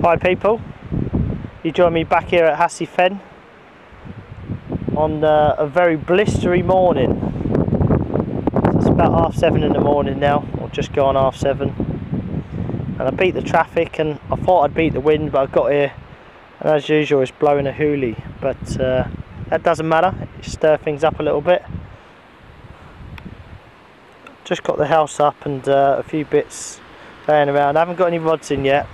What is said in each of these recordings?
Hi people, you join me back here at Hasse fen on a very blistery morning. So it's about 7:30 in the morning now, or just gone 7:30, and I beat the traffic and I thought I'd beat the wind, but I got here and as usual it's blowing a hoolie, but that doesn't matter, it stir things up a little bit. Just got the house up and a few bits laying around. I haven't got any rods in yet.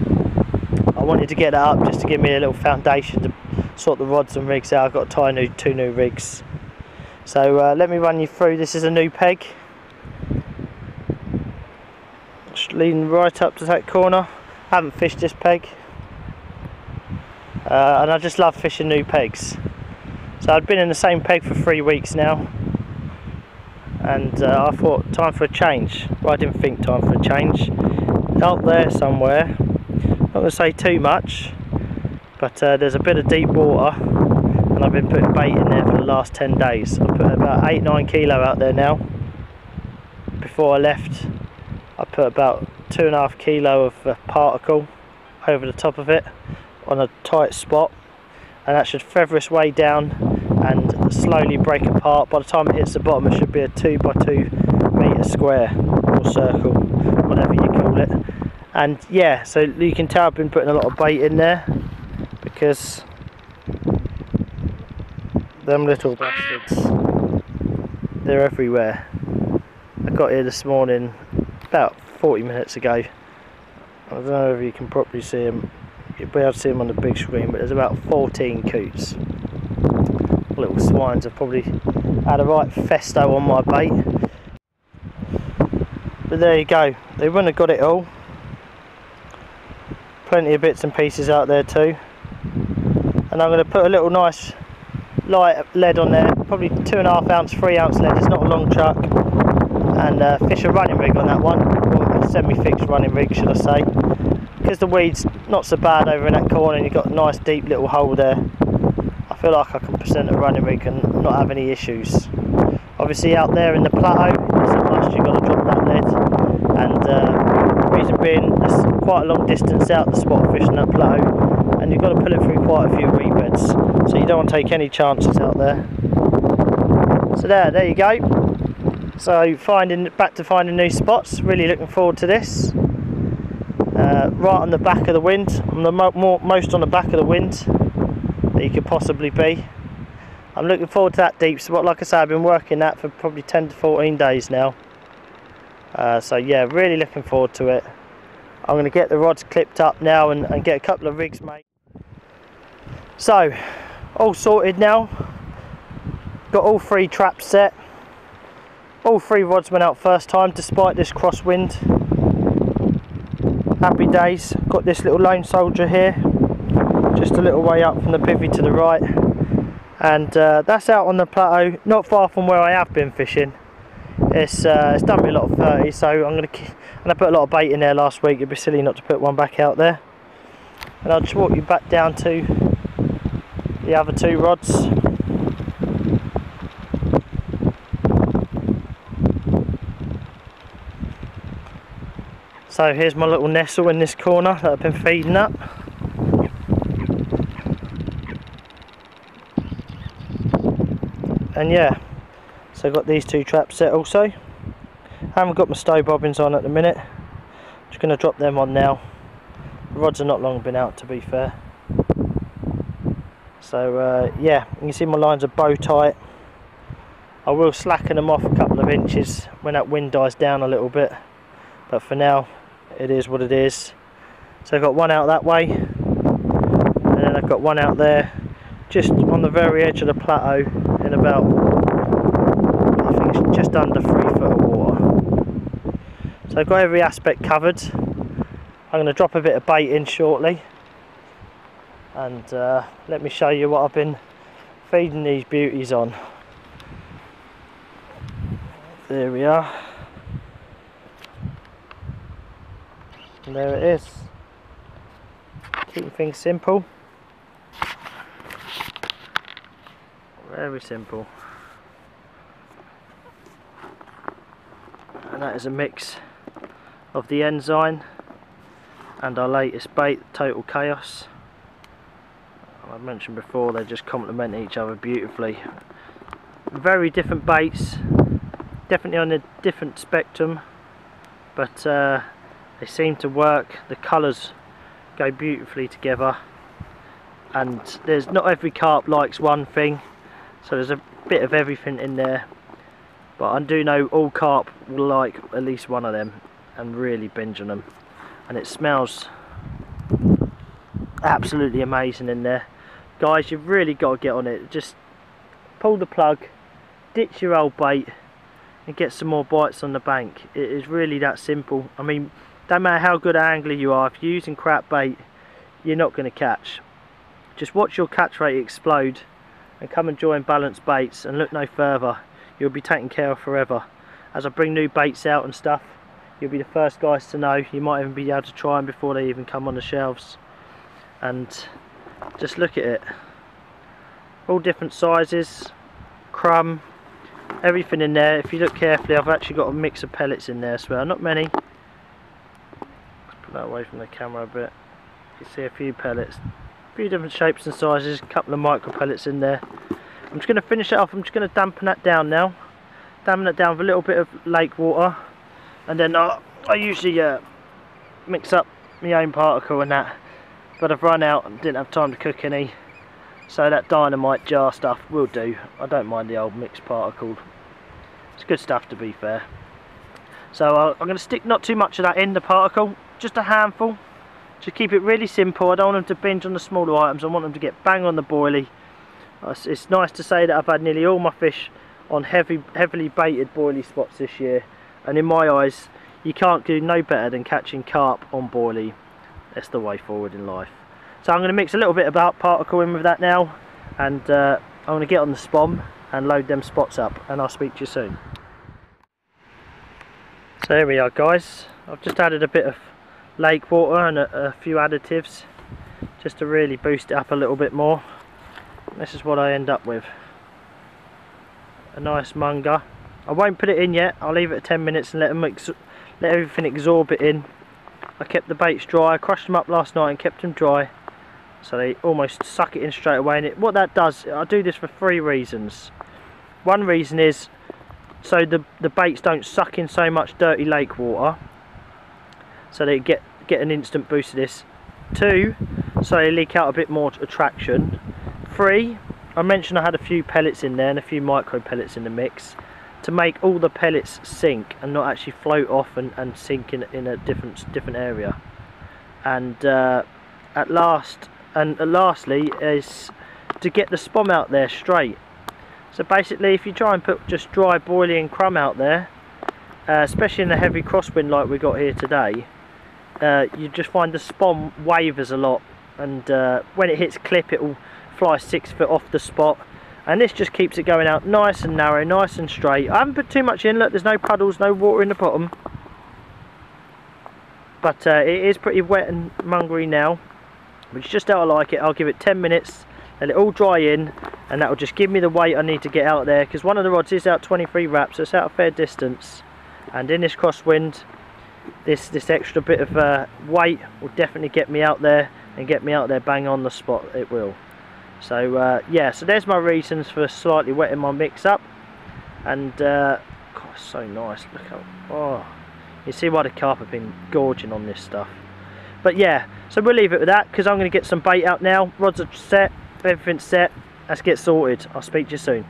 I wanted to get that up just to give me a little foundation to sort the rods and rigs out. I've got to tie two new rigs. So let me run you through. This is a new peg. Just leading right up to that corner. I haven't fished this peg. And I just love fishing new pegs. So I'd been in the same peg for 3 weeks now. And I thought time for a change. Well, I didn't think time for a change. Out there somewhere, not going to say too much, but there's a bit of deep water and I've been putting bait in there for the last 10 days. I've put about 8-9 kilo out there now. Before I left I put about 2.5 kilo of particle over the top of it on a tight spot, and that should feather its way down and slowly break apart. By the time it hits the bottom it should be a 2 by 2 metre square or circle, whatever you call it. And yeah, so you can tell I've been putting a lot of bait in there because them little bastards, they're everywhere. I got here this morning about 40 minutes ago. I don't know if you can properly see them. You'll be able to see them on the big screen, but there's about 14 coots. Little swines have probably had a right festo on my bait. But there you go, they wouldn't have got it all. Plenty of bits and pieces out there too. And I'm going to put a little nice light lead on there, probably 2.5 ounce, 3 ounce lead, it's not a long chuck. And fish a running rig on that one, or a semi-fixed running rig should I say. Because the weed's not so bad over in that corner and you've got a nice deep little hole there, I feel like I can present a running rig and not have any issues. Obviously out there in the plateau, it's a must, you've got to drop that lead. And reason being, there's quite a long distance out to spot fish in that plateau, and you've got to pull it through quite a few reed beds, so you don't want to take any chances out there. So there you go. So back to finding new spots. Really looking forward to this. Right on the back of the wind. I'm most on the back of the wind that you could possibly be. I'm looking forward to that deep spot. Like I say, I've been working that for probably 10 to 14 days now. So yeah, really looking forward to it. I'm going to get the rods clipped up now and get a couple of rigs made. So, all sorted now. Got all 3 traps set. All 3 rods went out first time despite this crosswind. Happy days. Got this little lone soldier here, just a little way up from the bivvy to the right. And that's out on the plateau, not far from where I have been fishing. It's done me a lot of 30, so and I put a lot of bait in there last week. It'd be silly not to put one back out there. And I'll just walk you back down to the other 2 rods. So here's my little nestle in this corner that I've been feeding up. And yeah, so I've got these 2 traps set also. I haven't got my stow bobbins on at the minute. Just going to drop them on now. The rods are not long been out, to be fair. So yeah, you can see my lines are bow tight. I will slacken them off a couple of inches when that wind dies down a little bit, but for now it is what it is. So I've got one out that way, and then I've got one out there just on the very edge of the plateau in about, I think it's just under 3 foot of water. So I've got every aspect covered. I'm going to drop a bit of bait in shortly, and let me show you what I've been feeding these beauties on. There we are. And there it is. Keeping things simple. Very simple. And that is a mix of the enzyme and our latest bait, Total Chaos. I mentioned before, they just complement each other beautifully. Very different baits, definitely on a different spectrum, but they seem to work. The colours go beautifully together, and there's not every carp likes one thing, so there's a bit of everything in there. But I do know all carp will like at least one of them and really binge on them, and it smells absolutely amazing in there. Guys, you've really got to get on it. Just pull the plug, ditch your old bait and get some more bites on the bank. It is really that simple. I mean, don't matter how good an angler you are, if you're using crap bait, you're not going to catch. Just watch your catch rate explode and come and join Balanced Baits and look no further. You'll be taken care of forever. As I bring new baits out and stuff, you'll be the first guys to know. You might even be able to try them before they even come on the shelves. And just look at it, all different sizes, crumb, everything in there. If you look carefully, I've actually got a mix of pellets in there as well, not many. Let's put that away from the camera a bit. You can see a few pellets, a few different shapes and sizes, a couple of micro pellets in there. I'm just going to finish it off. I'm just going to dampen that down now, dampen it down with a little bit of lake water, and then I usually mix up my own particle and that. But I've run out and didn't have time to cook any, so that dynamite jar stuff will do. I don't mind the old mixed particle. It's good stuff, to be fair. So I'm going to stick not too much of that in the particle, just a handful. Just keep it really simple. I don't want them to binge on the smaller items. I want them to get bang on the boilie. It's nice to say that I've had nearly all my fish on heavily baited boilie spots this year, and in my eyes you can't do no better than catching carp on boilie. That's the way forward in life. So I'm going to mix a little bit about particle in with that now, and I'm going to get on the spom and load them spots up, and I'll speak to you soon. So here we are, guys. I've just added a bit of lake water and a few additives just to really boost it up a little bit more. This is what I end up with, a nice munger. I won't put it in yet. I'll leave it at 10 minutes and let everything absorb it in. I kept the baits dry, I crushed them up last night and kept them dry, so they almost suck it in straight away. And what that does, I do this for 3 reasons. One reason is so the baits don't suck in so much dirty lake water, so they get an instant boost of this. 2, so they leak out a bit more attraction. 3, I mentioned I had a few pellets in there and a few micro pellets in the mix to make all the pellets sink and not actually float off and sink in a different area. And lastly is to get the spom out there straight. So basically, if you try and put just dry boiling crumb out there, especially in a heavy crosswind like we got here today, you just find the spom wavers a lot, and when it hits clip it will fly 6 foot off the spot. And this just keeps it going out nice and narrow, nice and straight. I haven't put too much in. Look, there's no puddles, no water in the bottom, but it is pretty wet and mungery now, which is just how I like it. I'll give it 10 minutes, let it all dry in, and that will just give me the weight I need to get out there, because one of the rods is out 23 wraps, so it's out a fair distance, and in this crosswind this extra bit of weight will definitely get me out there, and get me out there bang on the spot. It will. So yeah, so there's my reasons for slightly wetting my mix up, and God, it's so nice. Look how, oh, you see why the carp have been gorging on this stuff. But yeah, so we'll leave it with that, because I'm going to get some bait out now. Rods are set, everything's set. Let's get sorted. I'll speak to you soon.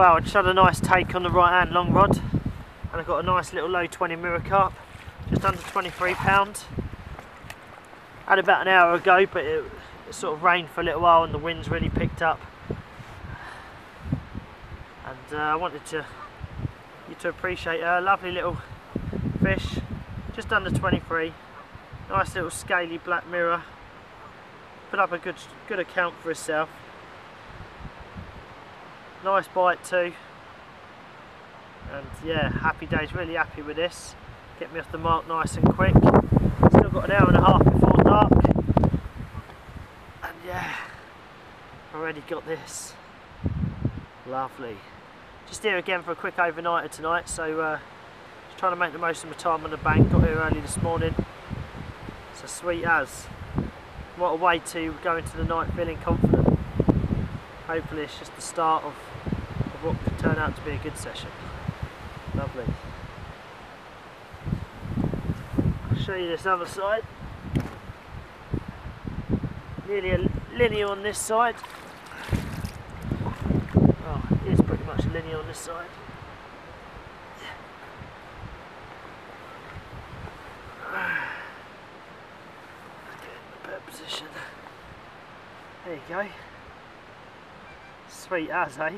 Well, I just had a nice take on the right hand long rod, and I've got a nice little low 20 mirror carp, just under 23 pounds. Had about an hour ago, but it sort of rained for a little while and the winds really picked up. And I wanted you to appreciate a lovely little fish, just under 23. Nice little scaly black mirror. Put up a good account for herself. Nice bite too. And yeah, happy days, really happy with this. Get me off the mark nice and quick. Still got an hour and a half before dark. And yeah, already got this. Lovely. Just here again for a quick overnighter tonight, so just trying to make the most of my time on the bank. Got here early this morning. So sweet as. What a way to go into the night feeling confident. Hopefully it's just the start of what could turn out to be a good session. Lovely. I'll show you this other side. Nearly a linear on this side. Oh, it is pretty much linear on this side. Position. There you go. Sweet as, eh?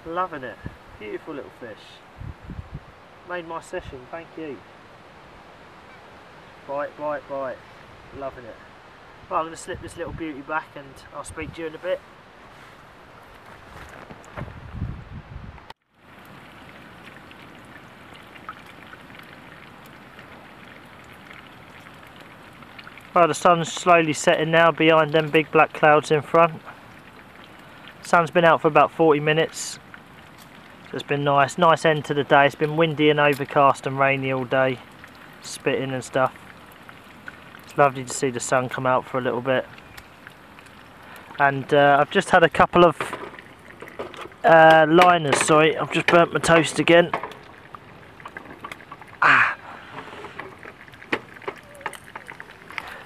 Loving it. Beautiful little fish. Made my session, thank you. Bite, bite, bite. Loving it. Well, I'm going to slip this little beauty back and I'll speak to you in a bit. Well, the sun's slowly setting now behind them big black clouds in front. Sun's been out for about 40 minutes. So it's been nice end to the day. It's been windy and overcast and rainy all day, spitting and stuff. It's lovely to see the sun come out for a little bit. And I've just had a couple of liners, sorry, I've just burnt my toast again.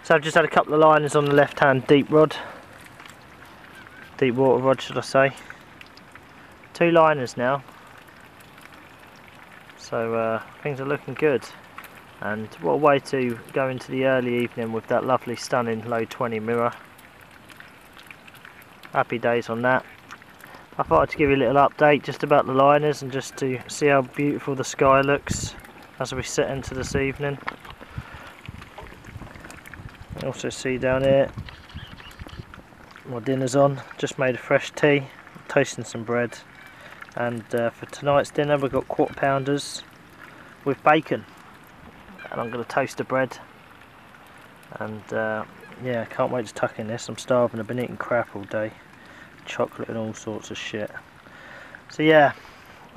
So I've just had a couple of liners on the left hand deep water rod should I say. 2 liners now. So things are looking good. And what a way to go into the early evening with that lovely stunning low 20 mirror. Happy days on that. I thought I'd give you a little update just about the liners and just to see how beautiful the sky looks as we set into this evening. Also see down here my dinner's on. Just made a fresh tea, toasting some bread, and for tonight's dinner we've got quarter pounders with bacon, and I'm going to toast the bread. And yeah, can't wait to tuck in this. I'm starving. I've been eating crap all day, chocolate and all sorts of shit. So yeah,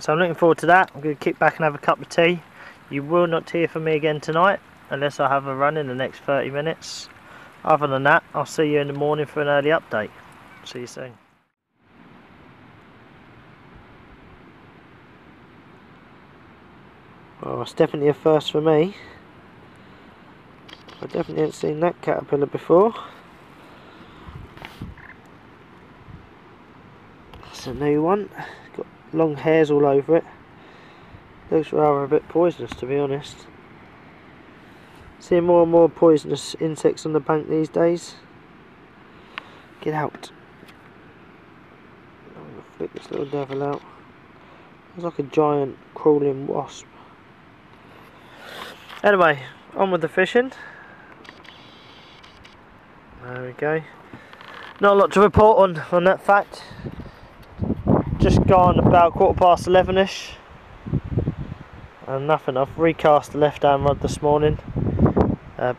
so I'm looking forward to that. I'm going to kick back and have a cup of tea. You will not hear from me again tonight unless I have a run in the next 30 minutes. Other than that, I'll see you in the morning for an early update. See you soon. Well, it's definitely a first for me. I definitely haven't seen that caterpillar before. That's a new one. It's got long hairs all over it. Looks rather a bit poisonous, to be honest. Seeing more and more poisonous insects on the bank these days. Get out. I'm going to flick this little devil out. It's like a giant crawling wasp. Anyway, on with the fishing. There we go. Not a lot to report on that fact. Just gone about 11:15ish. And nothing. I've recast the left hand rod this morning.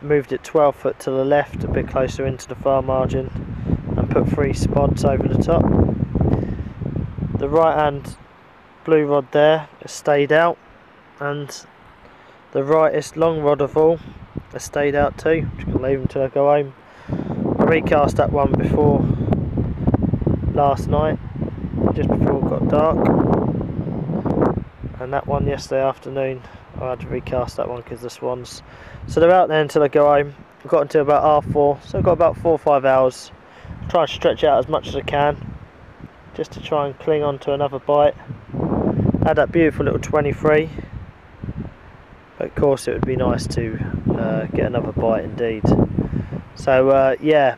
Moved it 12 foot to the left, a bit closer into the far margin, and put 3 spots over the top. The right hand blue rod there has stayed out, and the rightest long rod of all has stayed out too. I'm just going to leave them until I go home. I recast that one before last night, just before it got dark, and that one yesterday afternoon. I had to recast that one because the swans. So they're out there until I go home. I've got until about 4:30, so I've got about 4 or 5 hours. Try and stretch out as much as I can. just to try and cling on to another bite. Had that beautiful little 23, but of course it would be nice to get another bite indeed. So yeah,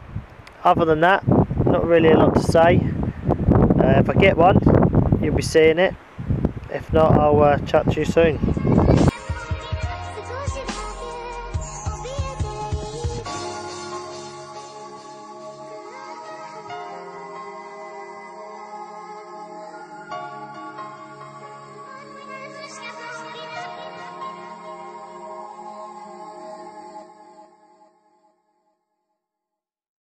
other than that, not really a lot to say. If I get one, you'll be seeing it. If not, I'll chat to you soon.